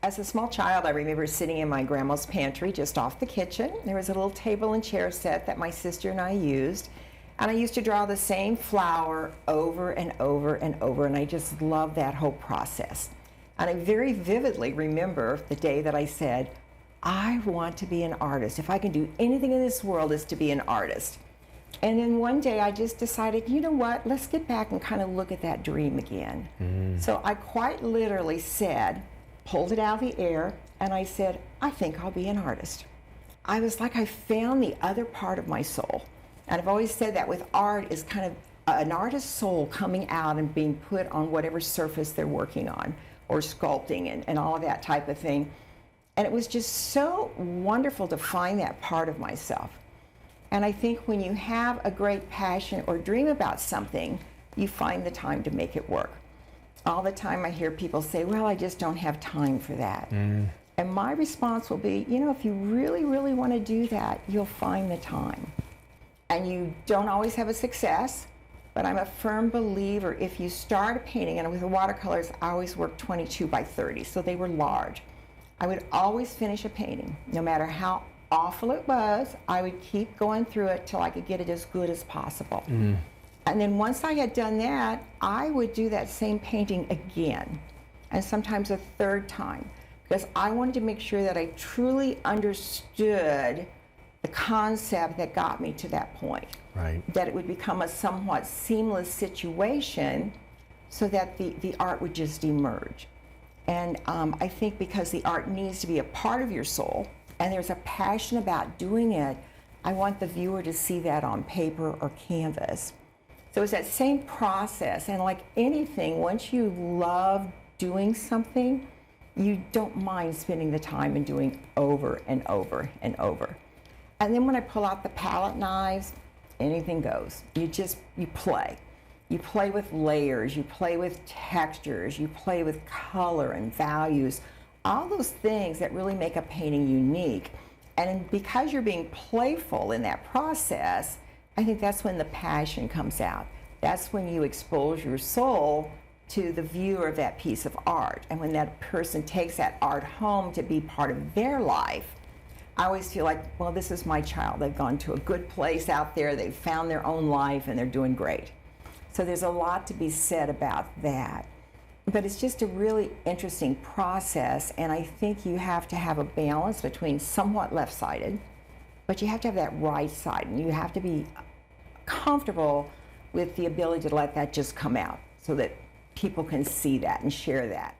As a small child, I remember sitting in my grandma's pantry just off the kitchen. There was a little table and chair set that my sister and I used. And I used to draw the same flower over and over and over, and I just loved that whole process. And I very vividly remember the day that I said, I want to be an artist. If I can do anything in this world, it's to be an artist. And then one day I just decided, you know what, let's get back and kind of look at that dream again. So I quite literally said, pulled it out of the air, and I said, I think I'll be an artist. I was like, I found the other part of my soul. And I've always said that with art is kind of an artist's soul coming out and being put on whatever surface they're working on, or sculpting and all of that type of thing. And it was just so wonderful to find that part of myself. And I think when you have a great passion or dream about something, you find the time to make it work. All the time I hear people say, well, I just don't have time for that. And my response will be, you know, if you really, really want to do that, you'll find the time. And you don't always have a success, but I'm a firm believer if you start a painting, and with the watercolors, I always worked 22 by 30, so they were large. I would always finish a painting. No matter how awful it was, I would keep going through it till I could get it as good as possible. And then once I had done that, I would do that same painting again, and sometimes a third time, because I wanted to make sure that I truly understood the concept that got me to that point. Right. That it would become a somewhat seamless situation so that the art would just emerge. And I think because the art needs to be a part of your soul, and there's a passion about doing it, I want the viewer to see that on paper or canvas. So it's that same process, and like anything, once you love doing something, you don't mind spending the time and doing over and over and over. And then when I pull out the palette knives, anything goes. You play. You play with layers, you play with textures, you play with color and values, all those things that really make a painting unique. And because you're being playful in that process, I think that's when the passion comes out. That's when you expose your soul to the viewer of that piece of art. And when that person takes that art home to be part of their life, I always feel like, well, this is my child. They've gone to a good place out there, they've found their own life, and they're doing great. So there's a lot to be said about that. But it's just a really interesting process, and I think you have to have a balance between somewhat left-sided, but you have to have that right side, and you have to be comfortable with the ability to let that just come out so that people can see that and share that.